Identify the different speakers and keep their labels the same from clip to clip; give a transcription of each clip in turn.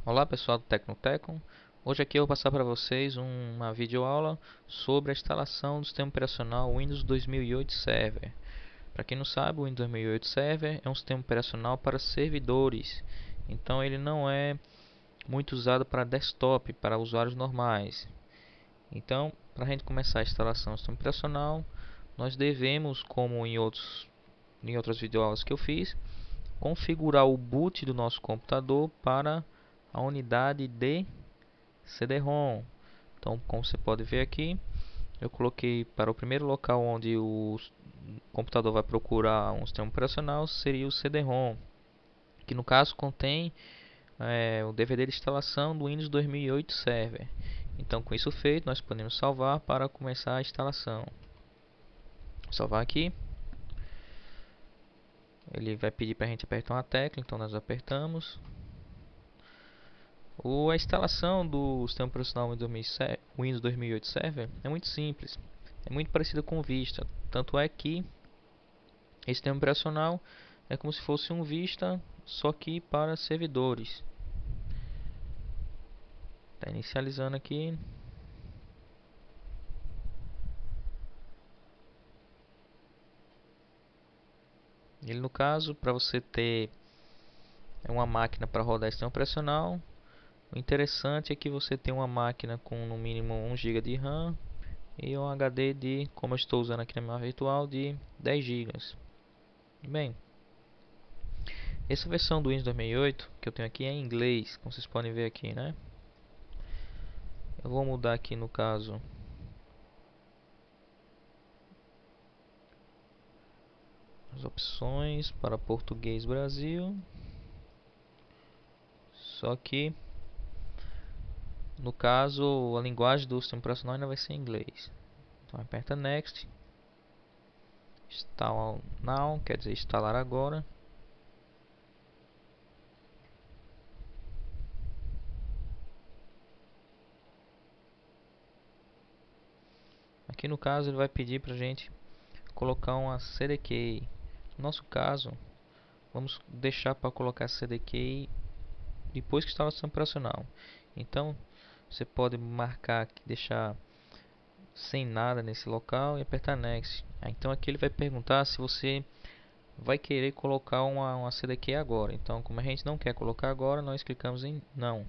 Speaker 1: Olá pessoal do Tecnotecon. Hoje aqui eu vou passar para vocês uma videoaula sobre a instalação do sistema operacional Windows 2008 Server. Para quem não sabe, o Windows 2008 Server é um sistema operacional para servidores. Então ele não é muito usado para desktop, para usuários normais. Então, para a gente começar a instalação do sistema operacional, nós devemos, como em outras videoaulas que eu fiz, configurar o boot do nosso computador para a unidade de CD-ROM. Então, como você pode ver aqui, eu coloquei para o primeiro local onde o computador vai procurar um sistema operacional, seria o CD-ROM, que no caso contém o DVD de instalação do Windows 2008 Server. Então, com isso feito, nós podemos salvar para começar a instalação. Vou salvar aqui. Ele vai pedir para a gente apertar uma tecla, então nós apertamos. A instalação do sistema operacional Windows 2008 Server é muito simples, é muito parecida com o Vista. Tanto é que esse sistema operacional é como se fosse um Vista, só que para servidores. Está inicializando aqui. Ele, no caso, para você ter uma máquina para rodar esse sistema operacional, o interessante é que você tem uma máquina com no mínimo 1 GB de RAM e um HD de, como eu estou usando aqui na minha virtual, de 10 GB. Bem, essa versão do Windows 2008 que eu tenho aqui é em inglês, como vocês podem ver aqui, né? Eu vou mudar aqui no caso as opções para português Brasil. Só que no caso a linguagem do sistema operacional ainda vai ser em inglês. Então aperta Next. Install Now, quer dizer instalar agora. Aqui no caso ele vai pedir para a gente colocar uma CDK. No nosso caso, vamos deixar para colocar CDK depois que instalar o sistema operacional. Então, você pode marcar aqui, deixar sem nada nesse local e apertar Next. Então aqui ele vai perguntar se você vai querer colocar uma CDK agora. Então, como a gente não quer colocar agora, nós clicamos em não.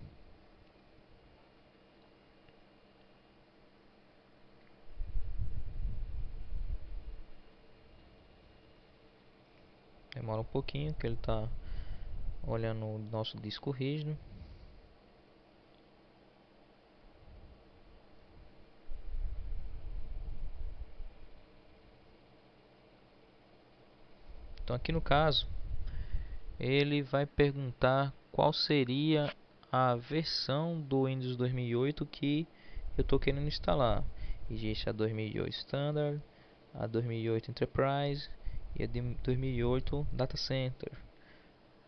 Speaker 1: Demora um pouquinho, que ele está olhando o nosso disco rígido. Então aqui no caso, ele vai perguntar qual seria a versão do Windows 2008 que eu estou querendo instalar. Existe a 2008 Standard, a 2008 Enterprise e a de 2008 Data Center.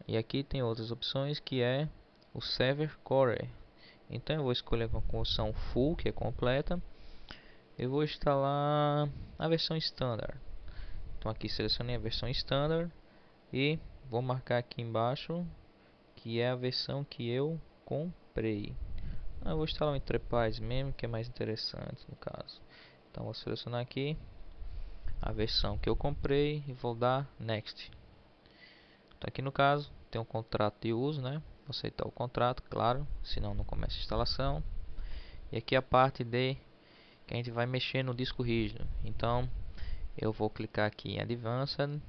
Speaker 1: E aqui tem outras opções que é o Server Core. Então eu vou escolher a configuração Full, que é completa. Eu vou instalar a versão Standard. Então aqui selecionei a versão Standard e vou marcar aqui embaixo que é a versão que eu comprei. Eu vou instalar o Enterprise mesmo, que é mais interessante no caso. Então vou selecionar aqui a versão que eu comprei e vou dar Next. Então aqui no caso tem um contrato de uso, né? Vou aceitar o contrato, claro, senão não começa a instalação. E aqui a parte de que a gente vai mexer no disco rígido. Então eu vou clicar aqui em Advanced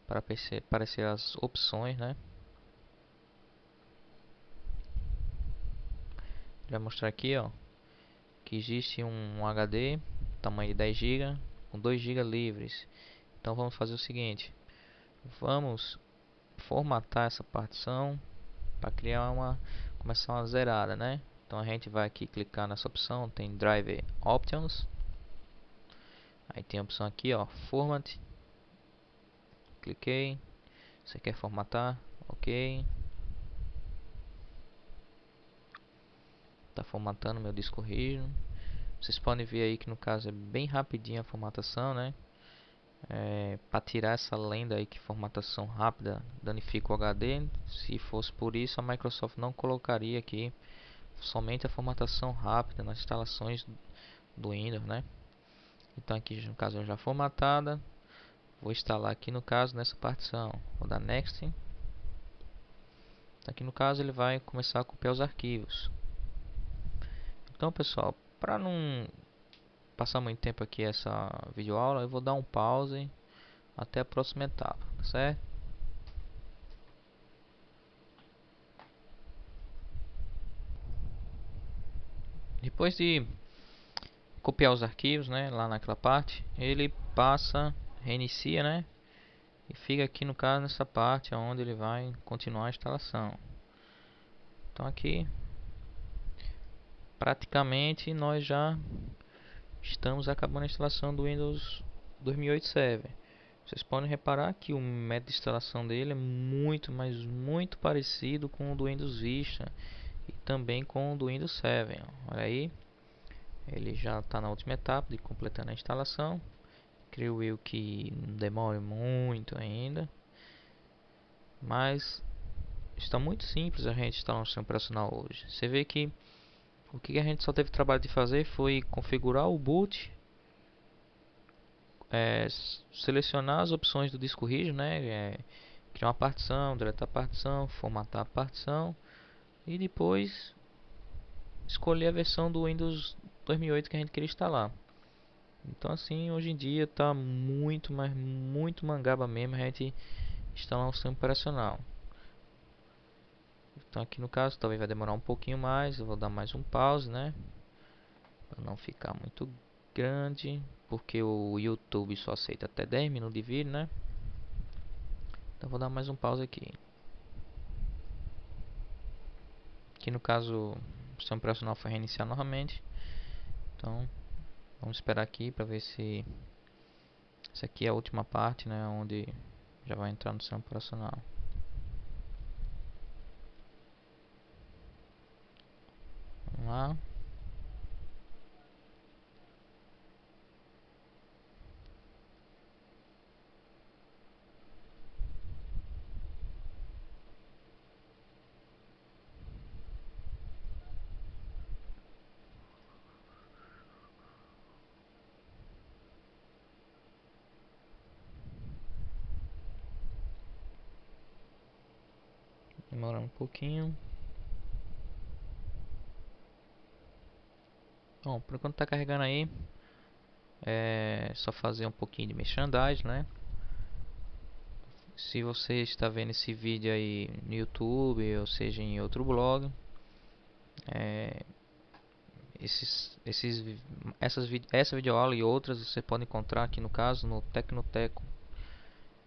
Speaker 1: para aparecer as opções, né? Ele vai mostrar aqui, ó, que existe um HD tamanho de 10 GB com 2 GB livres. Então vamos fazer o seguinte: vamos formatar essa partição para criar começar uma zerada, né? Então a gente vai aqui clicar nessa opção, tem Drive Options. Aí tem a opção aqui, ó, Format. Cliquei. Você quer formatar? OK. Tá formatando meu disco rígido. Vocês podem ver aí que no caso é bem rapidinho a formatação, né? para tirar essa lenda aí que formatação rápida danifica o HD. Se fosse por isso, a Microsoft não colocaria aqui somente a formatação rápida nas instalações do Windows, né? Então aqui no caso já formatada, vou instalar aqui no caso nessa partição, vou dar Next. Aqui no caso ele vai começar a copiar os arquivos. Então pessoal, para não passar muito tempo aqui essa videoaula, eu vou dar um pause até a próxima etapa, certo? Depois de copiar os arquivos, né, lá naquela parte, ele passa, reinicia, né, e fica aqui no caso nessa parte onde ele vai continuar a instalação. Então aqui praticamente nós já estamos acabando a instalação do Windows 2008 Server. Vocês podem reparar que o método de instalação dele é muito, mas muito parecido com o do Windows Vista e também com o do Windows 7. Olha aí, ele já está na última etapa de completando a instalação. Creio eu que não demore muito ainda, mas está muito simples a gente instalar um sistema operacional hoje. Você vê que o que a gente só teve trabalho de fazer foi configurar o boot, selecionar as opções do disco rígido, né? Criar uma partição, deletar a partição, formatar a partição e depois escolher a versão do Windows 2008 que a gente queria instalar. Então assim, hoje em dia está muito, mas muito mangaba mesmo a gente instalar um sistema operacional. Então aqui no caso talvez vai demorar um pouquinho mais, eu vou dar mais um pause, né? Para não ficar muito grande, porque o YouTube só aceita até 10 minutos de vídeo, né? Então vou dar mais um pause aqui. Aqui no caso o sistema operacional foi reiniciar novamente. Então vamos esperar aqui para ver se essa aqui é a última parte, né? Onde já vai entrar no sistema operacional. Vamos lá. Demorando um pouquinho. Bom, por enquanto tá carregando aí, é só fazer um pouquinho de merchandising, né? Se você está vendo esse vídeo aí no YouTube, ou seja, em outro blog, é, essa videoaula e outras você pode encontrar aqui no caso no Tecnoteco,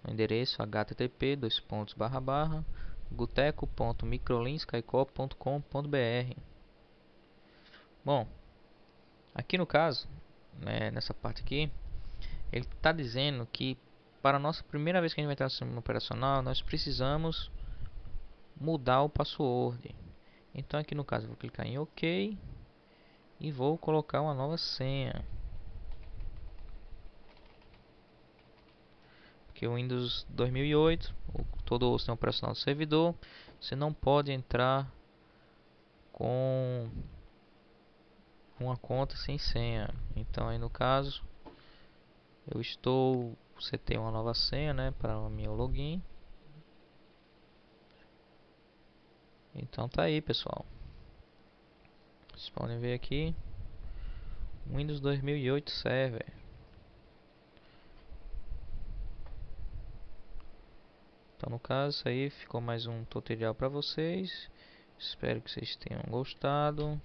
Speaker 1: no endereço http://guteco.microlinkscaicop.com.br. Bom, aqui no caso, né, nessa parte aqui, ele está dizendo que para a nossa primeira vez que a gente vai entrar no sistema operacional, nós precisamos mudar o password. Então aqui no caso eu vou clicar em OK e vou colocar uma nova senha. Porque o Windows 2008, todo o sistema operacional do servidor, você não pode entrar com uma conta sem senha. Então aí no caso você tem uma nova senha, né, para o meu login. Então tá aí, pessoal. Vocês podem ver aqui Windows 2008 Server. Então no caso isso aí ficou mais um tutorial para vocês. Espero que vocês tenham gostado.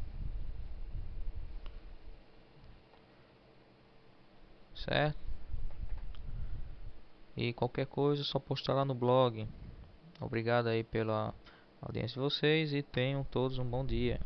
Speaker 1: Certo? E qualquer coisa é só postar lá no blog. Obrigado aí pela audiência de vocês e tenham todos um bom dia.